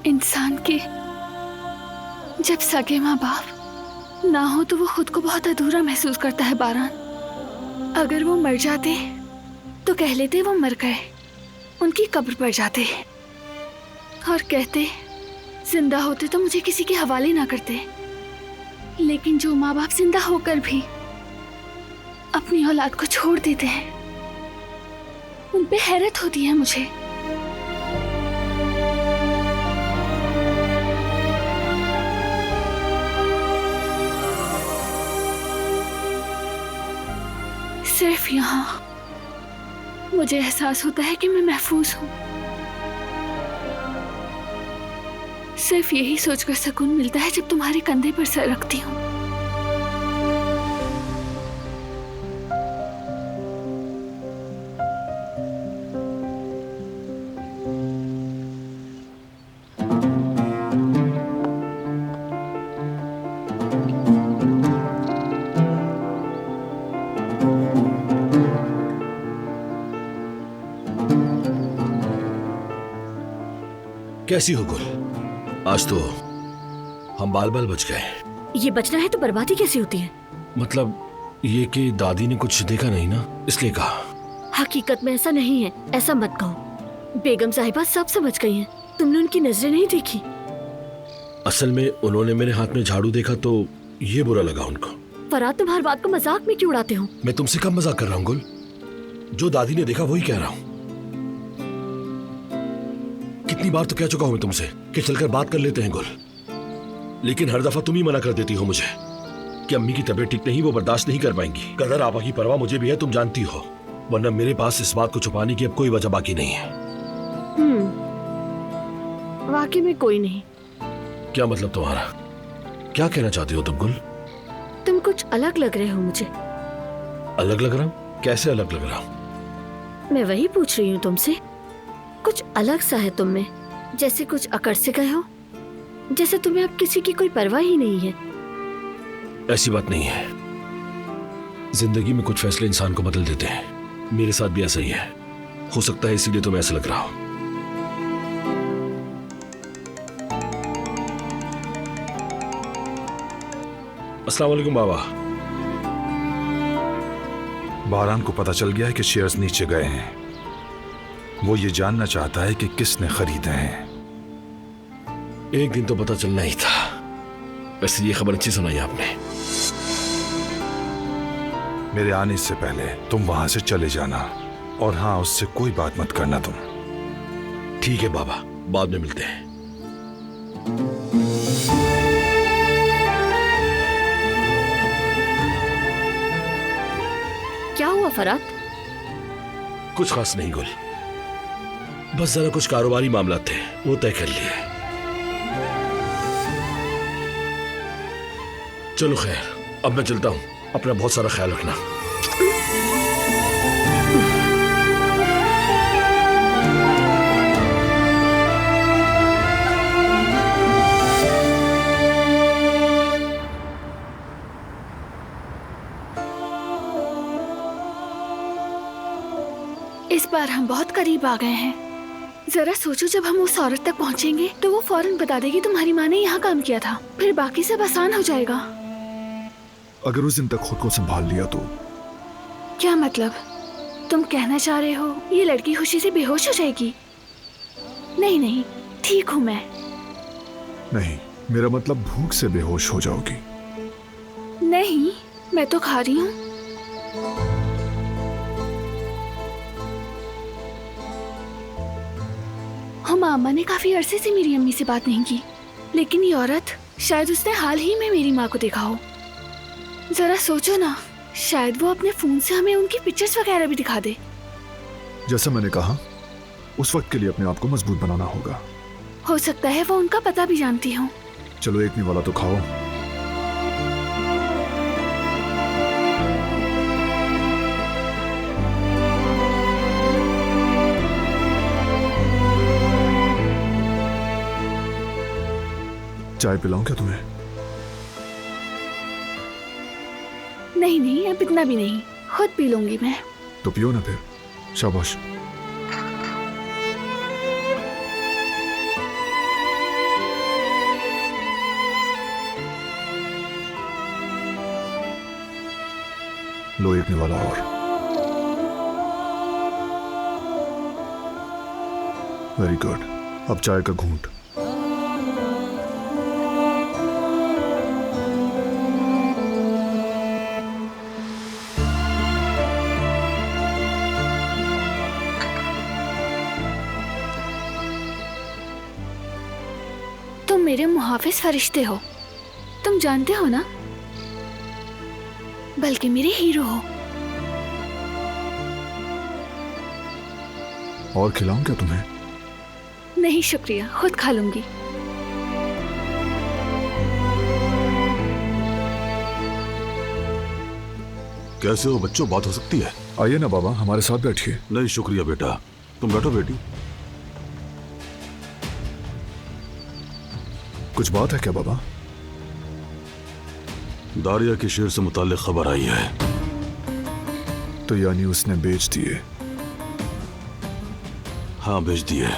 इंसान के जब सगे माँ बाप ना हो तो वो खुद को बहुत अधूरा महसूस करता है बारान। अगर वो मर जाते तो कह लेते वो मर गए, उनकी कब्र पर जाते और कहते जिंदा होते तो मुझे किसी के हवाले ना करते। लेकिन जो माँ बाप जिंदा होकर भी अपनी औलाद को छोड़ देते हैं, उन पे हैरत होती है मुझे। सिर्फ यहाँ मुझे एहसास होता है कि मैं महफूज हूँ। सिर्फ यही सोचकर सुकून मिलता है जब तुम्हारे कंधे पर सर रखती हूँ। कैसी हो गुल? आज तो हम बाल बाल बच गए। ये बचना है तो बर्बादी कैसी होती है? मतलब ये कि दादी ने कुछ देखा नहीं ना, इसलिए कहा। हकीकत में ऐसा नहीं है, ऐसा मत कहो। बेगम साहिबा सब समझ गई हैं। तुमने उनकी नजरें नहीं देखी? असल में उन्होंने मेरे हाथ में झाड़ू देखा तो ये बुरा लगा उनको। फराद, तुम हर बात को मजाक में क्यों उड़ाते हो? मैं तुमसे कब मजाक कर रहा हूँ गुल? जो दादी ने देखा वही कह रहा हूँ। कितनी बार तो कह चुका हूं मैं तुमसे कि चलकर बात कर लेते हैं गुल, लेकिन हर दफा तुम ही मना कर देती हो मुझे कि अम्मी की तबीयत ठीक नहीं, वो बर्दाश्त नहीं कर पाएंगी। कदर आपा की परवाह मुझे भी है, तुम जानती हो, वरना मेरे पास इस बात को छुपाने की अब कोई वजह बाकी नहीं है। वाकई में कोई नहीं। क्या मतलब तुम्हारा? क्या कहना चाहती हो तुम गुल? तुम कुछ अलग लग रहे हो मुझे। अलग लग रहा हूँ? कैसे अलग लग रहा हूँ? मैं वही पूछ रही हूँ तुमसे। कुछ अलग सा है तुम में, जैसे कुछ अकड़ से गए हो, जैसे तुम्हें अब किसी की कोई परवाह ही नहीं है। ऐसी बात नहीं है। जिंदगी में कुछ फैसले इंसान को बदल देते हैं। मेरे साथ भी ऐसा ही है। हो सकता है इसीलिए तुम्हें ऐसा लग रहा हो। अस्सलाम वालेकुम बाबा। बारान को पता चल गया है कि शेयर्स नीचे गए हैं। वो ये जानना चाहता है कि किसने खरीदे हैं। एक दिन तो पता चलना ही था। वैसे ये खबर अच्छी सुनाई आपने। मेरे आने से पहले तुम वहां से चले जाना, और हाँ, उससे कोई बात मत करना तुम। ठीक है बाबा, बाद में मिलते हैं। क्या हुआ फराद? कुछ खास नहीं गुल, बस जरा कुछ कारोबारी मामला थे, वो तय कर लिए। चलो खैर, अब मैं चलता हूं। अपना बहुत सारा ख्याल रखना। इस बार हम बहुत करीब आ गए हैं। जरा सोचो, जब हम उस औरत तक पहुंचेंगे तो वो फौरन बता देगी तुम्हारी माँ ने यहाँ काम किया था, फिर बाकी सब आसान हो जाएगा। अगर उस दिन तक खुद को संभाल लिया तो? क्या मतलब? तुम कहना चाह रहे हो ये लड़की खुशी से बेहोश हो जाएगी? नहीं नहीं, ठीक हूँ मैं। नहीं, मेरा मतलब भूख से बेहोश हो जाओगी। नहीं, मैं तो खा रही हूँ। मामा ने काफी अरसे से मेरी अम्मी से बात नहीं की, लेकिन ये औरत, शायद उसने हाल ही में मेरी माँ को देखा हो। जरा सोचो ना, शायद वो अपने फोन से हमें उनकी पिक्चर्स वगैरह भी दिखा दे। जैसा मैंने कहा, उस वक्त के लिए अपने आप को मजबूत बनाना होगा। हो सकता है वो उनका पता भी जानती हो। चलो एक वाला तो खाओ। चाय पिलाऊं क्या तुम्हें? नहीं नहीं, अब इतना भी नहीं, खुद पी लूंगी मैं। तो पियो ना फिर। शाबाश। लो एक निवाला और। Very good. अब चाय का घूंट। तुम मेरे मुहाफिज फरिश्ते हो, तुम जानते हो ना, बल्कि मेरे हीरो हो। और खिलाऊं क्या तुम्हें? नहीं शुक्रिया, खुद खा लूंगी। कैसे हो बच्चों, बात हो सकती है? आइए ना बाबा, हमारे साथ बैठिए। नहीं शुक्रिया बेटा, तुम बैठो बेटी। कुछ बात है क्या बाबा? दारिया के शेर से मुताल्लिक खबर आई है। तो यानी उसने बेच दिए? हाँ बेच दिए।